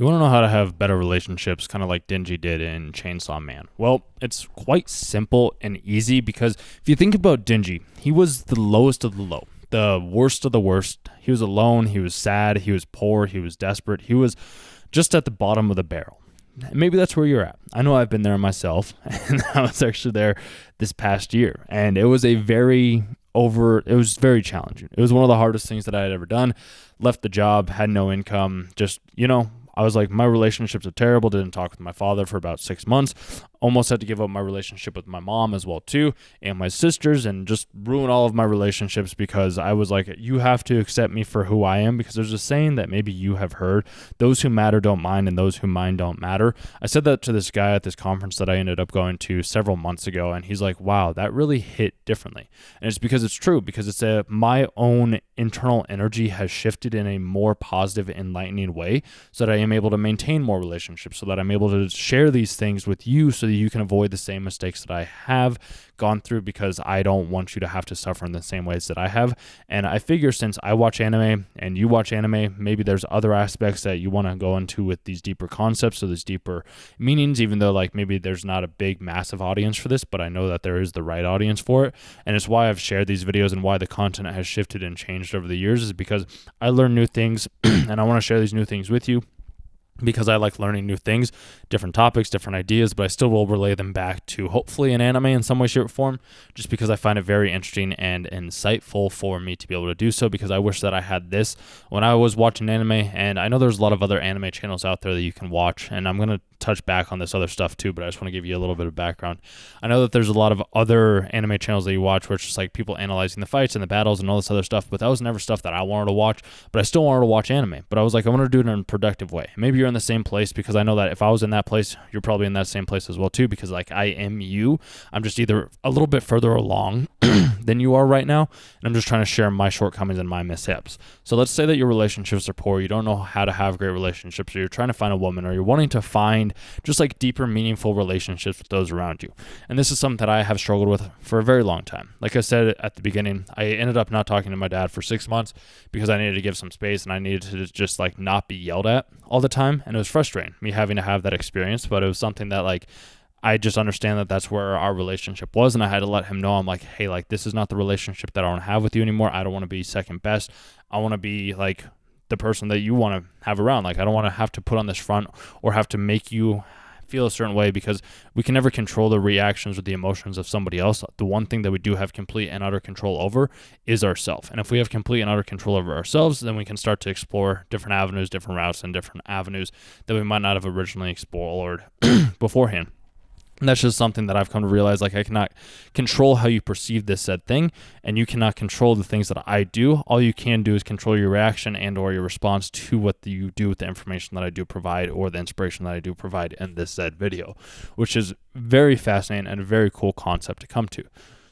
You want to know how to have better relationships, kind of like Denji did in Chainsaw Man? Well, it's quite simple and easy because if you think about Denji, he was the lowest of the low, the worst of the worst. He was alone, he was sad, he was poor, he was desperate, he was just at the bottom of the barrel. Maybe that's where you're at. I know I've been there myself, and I was actually there this past year, and it was it was very challenging. It was one of the hardest things that I had ever done. Left the job, had no income, I was like, my relationships are terrible. Didn't talk with my father for about 6 months. Almost had to give up my relationship with my mom as well too, and my sisters, and just ruin all of my relationships because I was like, you have to accept me for who I am, because there's a saying that maybe you have heard: those who matter don't mind, and those who mind don't matter. I said that to this guy at this conference that I ended up going to several months ago, and he's like, wow, that really hit differently. And it's because it's true, because my own internal energy has shifted in a more positive, enlightening way, so that I am able to maintain more relationships, so that I'm able to share these things with you, so that you can avoid the same mistakes that I have gone through, because I don't want you to have to suffer in the same ways that I have. And I figure, since I watch anime and you watch anime, maybe there's other aspects that you want to go into with these deeper concepts or these deeper meanings, even though like maybe there's not a big massive audience for this, but I know that there is the right audience for it. And it's why I've shared these videos, and why the content has shifted and changed over the years, is because I learn new things and I want to share these new things with you, because I like learning new things, different topics, different ideas, but I still will relay them back to hopefully an anime in some way, shape, or form, just because I find it very interesting and insightful for me to be able to do so, because I wish that I had this when I was watching anime. And I know there's a lot of other anime channels out there that you can watch, and I'm going to touch back on this other stuff too, but I just want to give you a little bit of background. I know that there's a lot of other anime channels that you watch where it's just like people analyzing the fights and the battles and all this other stuff, but that was never stuff that I wanted to watch. But I still wanted to watch anime, but I was like, I want to do it in a productive way. Maybe you're in the same place, because I know that if I was in that place, you're probably in that same place as well too, because like I am you. I'm just either a little bit further along than you are right now, and I'm just trying to share my shortcomings and my mishaps. So let's say that your relationships are poor, you don't know how to have great relationships, or you're trying to find a woman, or you're wanting to find just like deeper, meaningful relationships with those around you. And this is something that I have struggled with for a very long time. Like I said at the beginning, I ended up not talking to my dad for 6 months because I needed to give some space, and I needed to just like not be yelled at all the time. And it was frustrating, me having to have that experience, but it was something that like, I just understand that that's where our relationship was, and I had to let him know, I'm like, hey, like, this is not the relationship that I want to have with you anymore. I don't want to be second best. I want to be like the person that you want to have around. Like, I don't want to have to put on this front or have to make you feel a certain way, because we can never control the reactions or the emotions of somebody else. The one thing that we do have complete and utter control over is ourselves. And if we have complete and utter control over ourselves, then we can start to explore different avenues, different routes, and different avenues that we might not have originally explored beforehand. And that's just something that I've come to realize. Like, I cannot control how you perceive this said thing, and you cannot control the things that I do. All you can do is control your reaction and or your response to what you do with the information that I do provide, or the inspiration that I do provide in this said video, which is very fascinating and a very cool concept to come to.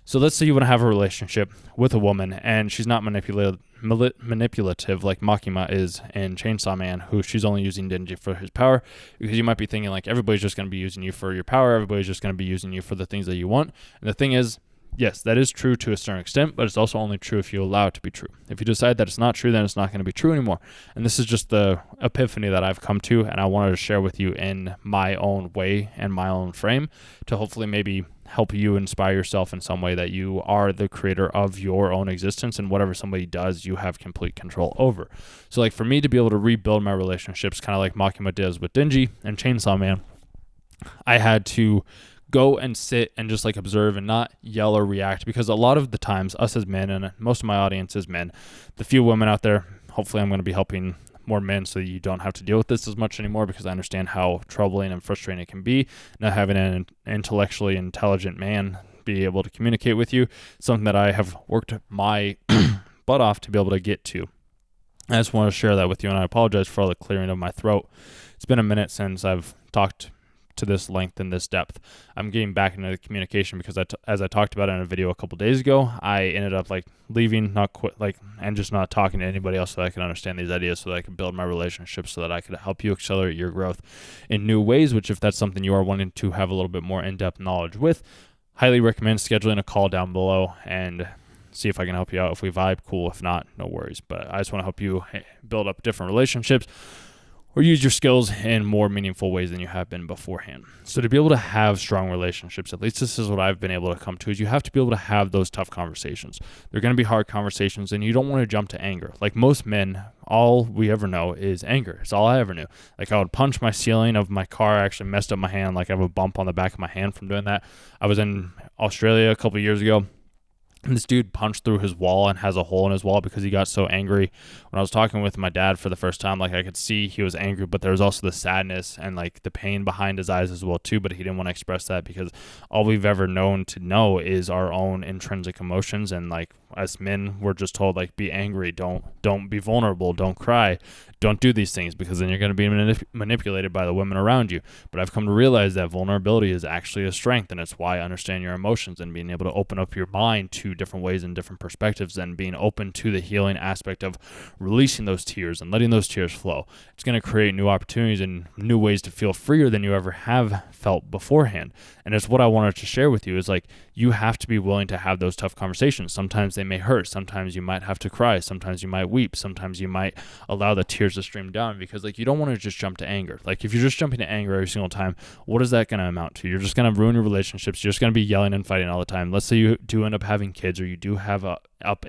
So let's say you want to have a relationship with a woman, and she's not manipulative like Makima is in Chainsaw Man, who she's only using Denji for his power, because you might be thinking like, everybody's just going to be using you for your power, everybody's just going to be using you for the things that you want. And the thing is, yes, that is true to a certain extent, but it's also only true if you allow it to be true. If you decide that it's not true, then it's not going to be true anymore. And this is just the epiphany that I've come to, and I wanted to share with you in my own way and my own frame, to hopefully maybe help you inspire yourself in some way, that you are the creator of your own existence, and whatever somebody does, you have complete control over. So like, for me to be able to rebuild my relationships, kind of like Makima does with Denji and Chainsaw Man, I had to go and sit and just like observe and not yell or react, because a lot of the times, us as men, and most of my audience is men, the few women out there, hopefully I'm going to be helping more men so you don't have to deal with this as much anymore, because I understand how troubling and frustrating it can be not having an intellectually intelligent man be able to communicate with you. Something that I have worked my butt off to be able to get to. I just want to share that with you, and I apologize for all the clearing of my throat. It's been a minute since I've talked to this length and this depth. I'm getting back into the communication, because as I talked about in a video a couple days ago, I ended up like leaving, and just not talking to anybody else, so that I could understand these ideas, so that I could build my relationships, so that I could help you accelerate your growth in new ways, which if that's something you are wanting to have a little bit more in-depth knowledge with, highly recommend scheduling a call down below and see if I can help you out. If we vibe, cool. If not, no worries. But I just want to help you build up different relationships, or use your skills in more meaningful ways than you have been beforehand. So to be able to have strong relationships, at least this is what I've been able to come to, is you have to be able to have those tough conversations. They're going to be hard conversations, and you don't want to jump to anger. Like most men, all we ever know is anger. It's all I ever knew. Like I would punch my ceiling of my car. I actually messed up my hand. Like I have a bump on the back of my hand from doing that. I was in Australia a couple of years ago, and this dude punched through his wall and has a hole in his wall because he got so angry. When I was talking with my dad for the first time, like I could see he was angry, but there was also the sadness and like the pain behind his eyes as well too, but he didn't want to express that because all we've ever known to know is our own intrinsic emotions. And like as men, we're just told like be angry, don't be vulnerable, don't cry, don't do these things because then you're going to be manipulated by the women around you. But I've come to realize that vulnerability is actually a strength, and it's why I understand your emotions and being able to open up your mind to different ways and different perspectives and being open to the healing aspect of releasing those tears and letting those tears flow. It's going to create new opportunities and new ways to feel freer than you ever have felt beforehand. And it's what I wanted to share with you is like you have to be willing to have those tough conversations. Sometimes they may hurt. Sometimes you might have to cry. Sometimes you might weep. Sometimes you might allow the tears to stream down because like you don't want to just jump to anger. Like if you're just jumping to anger every single time, what is that going to amount to? You're just going to ruin your relationships. You're just going to be yelling and fighting all the time. Let's say you do end up having kids, or you do have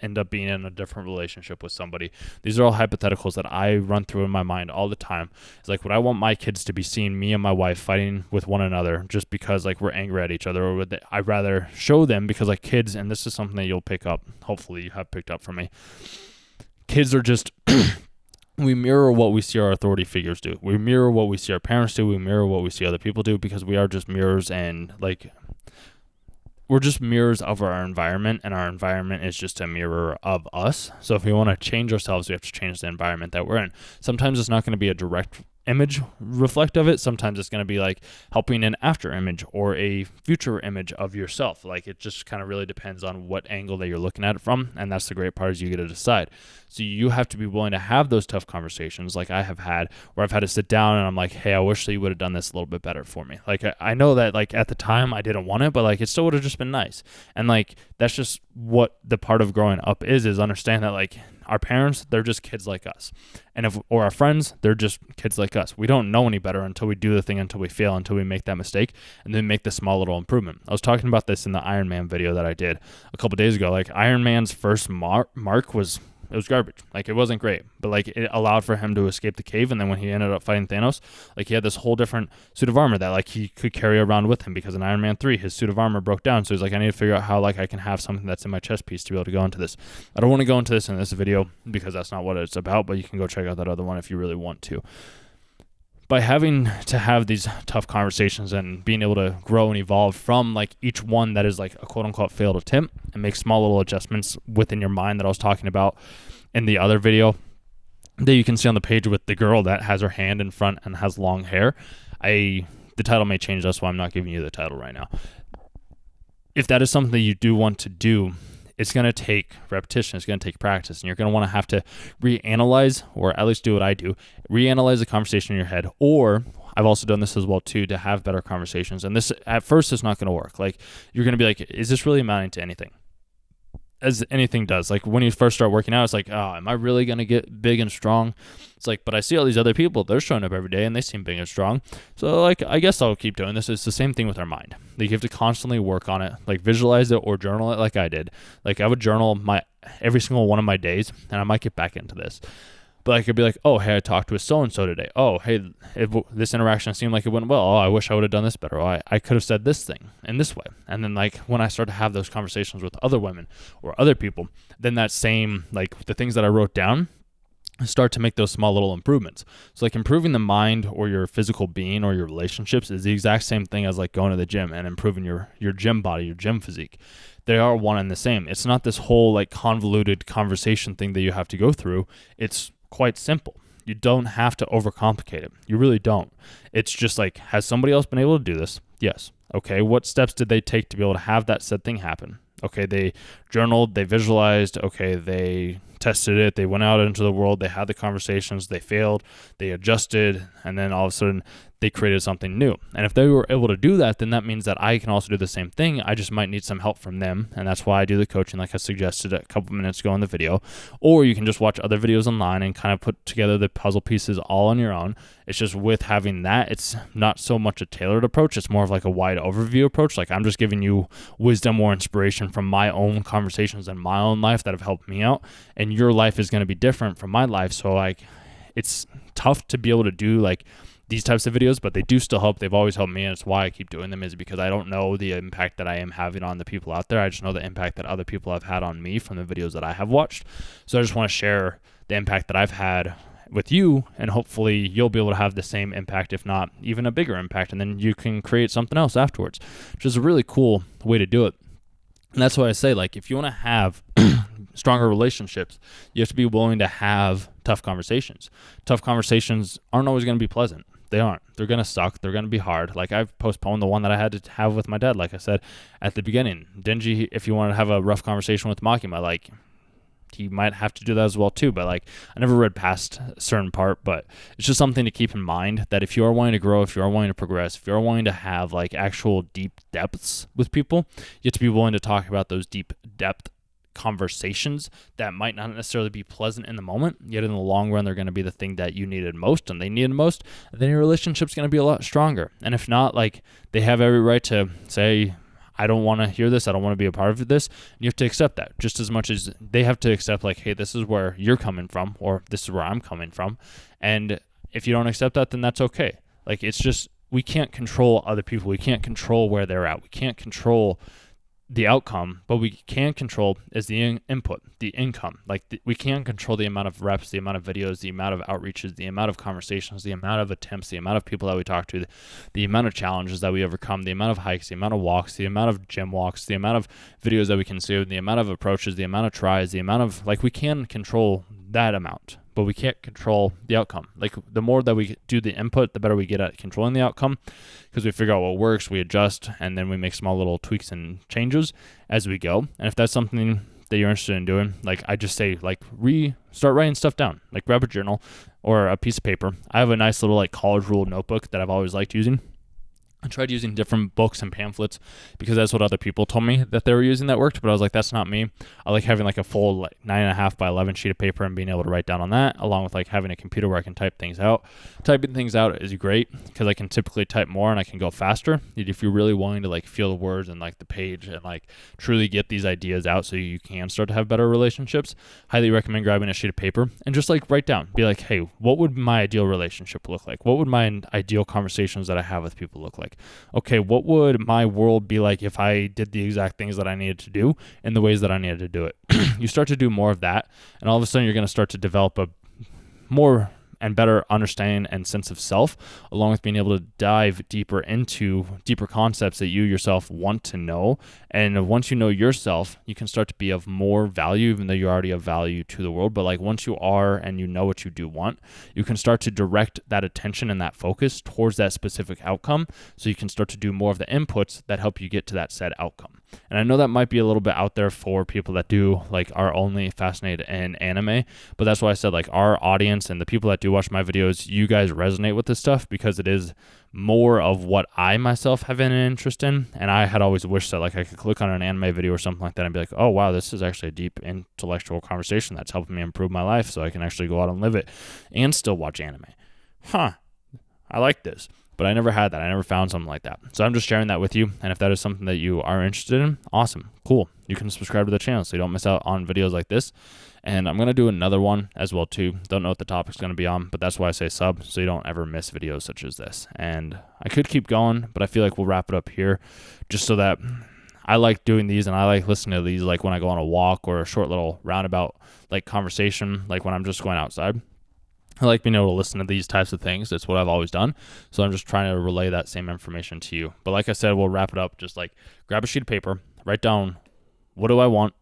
end up being in a different relationship with somebody. These are all hypotheticals that I run through in my mind all the time. It's like, would I want my kids to be seeing me and my wife fighting with one another just because like we're angry at each other, or would I'd rather show them, because like kids, and this is something that you'll pick up, hopefully you have picked up from me, kids are just we mirror what we see our authority figures do. We mirror what we see our parents do. We mirror what we see other people do, because we are just mirrors, and like we're just mirrors of our environment, and our environment is just a mirror of us. So if we want to change ourselves, we have to change the environment that we're in. Sometimes it's not going to be a direct image reflect of it. Sometimes it's going to be like helping an after image or a future image of yourself. Like it just kind of really depends on what angle that you're looking at it from, and that's the great part, is you get to decide. So you have to be willing to have those tough conversations like I have had, where I've had to sit down and I'm like, hey, I wish that you would have done this a little bit better for me. Like I know that like at the time I didn't want it, but like it still would have just been nice. And like that's just what the part of growing up is understand that like our parents, they're just kids like us. And or our friends, they're just kids like us. We don't know any better until we do the thing, until we fail, until we make that mistake, and then make the small little improvement. I was talking about this in the Iron Man video that I did a couple days ago. Like Iron Man's first mark was garbage. Like it wasn't great, but like it allowed for him to escape the cave. And then when he ended up fighting Thanos, like he had this whole different suit of armor that like he could carry around with him, because in Iron Man 3 his suit of armor broke down. So he's like, I need to figure out how like I can have something that's in my chest piece to be able to go into this. I don't want to go into this in this video because that's not what it's about, but you can go check out that other one if you really want to. By having to have these tough conversations and being able to grow and evolve from like each one that is like a quote unquote failed attempt, and make small little adjustments within your mind that I was talking about in the other video that you can see on the page with the girl that has her hand in front and has long hair. The title may change, that's why I'm not giving you the title right now. If that is something that you do want to do, it's going to take repetition. It's going to take practice, and you're going to have to reanalyze, or at least do what I do, reanalyze the conversation in your head. Or I've also done this as well too, to have better conversations. And this at first is not going to work. Like you're going to be like, is this really amounting to anything? As anything does. Like when you first start working out, it's like, oh, am I really going to get big and strong? It's like, but I see all these other people, they're showing up every day and they seem big and strong. So like, I guess I'll keep doing this. It's the same thing with our mind. Like you have to constantly work on it, like visualize it or journal it like I did. Like I would journal every single one of my days, and I might get back into this. But I could be like, oh, hey, I talked to a so-and-so today. Oh, hey, this interaction seemed like it went well. Oh, I wish I would have done this better. Oh, I could have said this thing in this way. And then like when I start to have those conversations with other women or other people, then that same, like the things that I wrote down, start to make those small little improvements. So like improving the mind or your physical being or your relationships is the exact same thing as like going to the gym and improving your gym body, your gym physique. They are one and the same. It's not this whole like convoluted conversation thing that you have to go through. It's quite simple. You don't have to overcomplicate it. You really don't. It's just like, has somebody else been able to do this? Yes. Okay, what steps did they take to be able to have that said thing happen? Okay, they journaled, they visualized, okay, they tested it, they went out into the world, they had the conversations, they failed, they adjusted, and then all of a sudden they created something new. And if they were able to do that, then that means that I can also do the same thing. I just might need some help from them, and that's why I do the coaching like I suggested a couple minutes ago in the video. Or you can just watch other videos online and kind of put together the puzzle pieces all on your own. It's just with having that, it's not so much a tailored approach, it's more of like a wide overview approach. Like I'm just giving you wisdom or inspiration from my own conversations and my own life that have helped me out, and your life is going to be different from my life. So like it's tough to be able to do like these types of videos, but they do still help. They've always helped me, and it's why I keep doing them, is because I don't know the impact that I am having on the people out there. I just know the impact that other people have had on me from the videos that I have watched. So I just want to share the impact that I've had with you, and hopefully you'll be able to have the same impact, if not even a bigger impact, and then you can create something else afterwards, which is a really cool way to do it. And that's why I say, like, if you want to have stronger relationships, you have to be willing to have tough conversations. Tough conversations aren't always going to be pleasant. They aren't. They're going to suck. They're going to be hard. Like I've postponed the one that I had to have with my dad, like I said at the beginning. Denji, if you want to have a rough conversation with Makima, like he might have to do that as well too. But like I never read past a certain part, but it's just something to keep in mind that if you are wanting to grow, if you are wanting to progress, if you are wanting to have like actual deep depths with people, you have to be willing to talk about those deep depth conversations that might not necessarily be pleasant in the moment, yet in the long run they're going to be the thing that you needed most and they needed most, then your relationship's going to be a lot stronger. And if not, like they have every right to say, I don't want to hear this, I don't want to be a part of this, and you have to accept that just as much as they have to accept like, hey, this is where you're coming from, or this is where I'm coming from. And if you don't accept that, then that's okay. Like it's just, we can't control other people, we can't control where they're at, we can't control the outcome, but we can control is the input, the income. Like we can control the amount of reps, the amount of videos, the amount of outreaches, the amount of conversations, the amount of attempts, the amount of people that we talk to, the amount of challenges that we overcome, the amount of hikes, the amount of walks, the amount of gym walks, the amount of videos that we consume, the amount of approaches, the amount of tries, the amount of, like we can control that amount, but we can't control the outcome. Like the more that we do the input, the better we get at controlling the outcome, because we figure out what works, we adjust, and then we make small little tweaks and changes as we go. And if that's something that you're interested in doing, like I just say, like start writing stuff down, like grab a journal or a piece of paper. I have a nice little like college ruled notebook that I've always liked using. I tried using different books and pamphlets because that's what other people told me that they were using that worked, but I was like, that's not me. I like having like a full like 9.5 by 11 sheet of paper and being able to write down on that, along with like having a computer where I can type things out. Typing things out is great because I can typically type more and I can go faster. If you're really wanting to like feel the words and like the page and like truly get these ideas out so you can start to have better relationships, highly recommend grabbing a sheet of paper and just like write down, be like, hey, what would my ideal relationship look like? What would my ideal conversations that I have with people look like? Okay, what would my world be like if I did the exact things that I needed to do in the ways that I needed to do it? You start to do more of that, and all of a sudden you're going to start to develop a more and better understanding and sense of self, along with being able to dive deeper into deeper concepts that you yourself want to know. And once you know yourself, you can start to be of more value, even though you're already of value to the world. But like once you are and you know what you do want, you can start to direct that attention and that focus towards that specific outcome. So you can start to do more of the inputs that help you get to that said outcome. And I know that might be a little bit out there for people that do like are only fascinated in anime, but that's why I said like our audience and the people that do watch my videos, you guys resonate with this stuff because it is more of what I myself have an interest in. And I had always wished that like I could click on an anime video or something like that and be like, oh wow, this is actually a deep intellectual conversation that's helping me improve my life so I can actually go out and live it and still watch anime. I like this. But I never had that. I never found something like that. So I'm just sharing that with you. And if that is something that you are interested in, awesome, cool. You can subscribe to the channel so you don't miss out on videos like this. And I'm going to do another one as well too. Don't know what the topic's going to be on, but that's why I say sub, so you don't ever miss videos such as this. And I could keep going, but I feel like we'll wrap it up here just so that I like doing these and I like listening to these like when I go on a walk or a short little roundabout like conversation, like when I'm just going outside. I like being able to listen to these types of things. It's what I've always done. So I'm just trying to relay that same information to you. But like I said, we'll wrap it up. Just like grab a sheet of paper, write down, what do I want?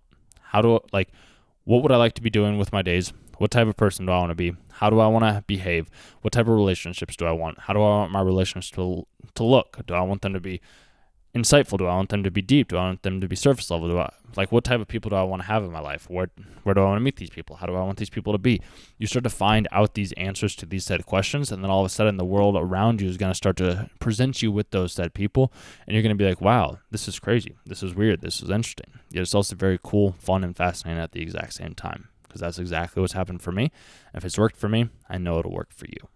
What would I like to be doing with my days? What type of person do I want to be? How do I want to behave? What type of relationships do I want? How do I want my relationships to look? Do I want them to be insightful? Do I want them to be deep? Do I want them to be surface level? What type of people do I want to have in my life? Where do I want to meet these people? How do I want these people to be? You start to find out these answers to these said questions, and then all of a sudden the world around you is going to start to present you with those said people, and you're going to be like, wow, this is crazy. This is weird. This is interesting. Yet it's also very cool, fun, and fascinating at the exact same time, because that's exactly what's happened for me. If it's worked for me, I know it'll work for you.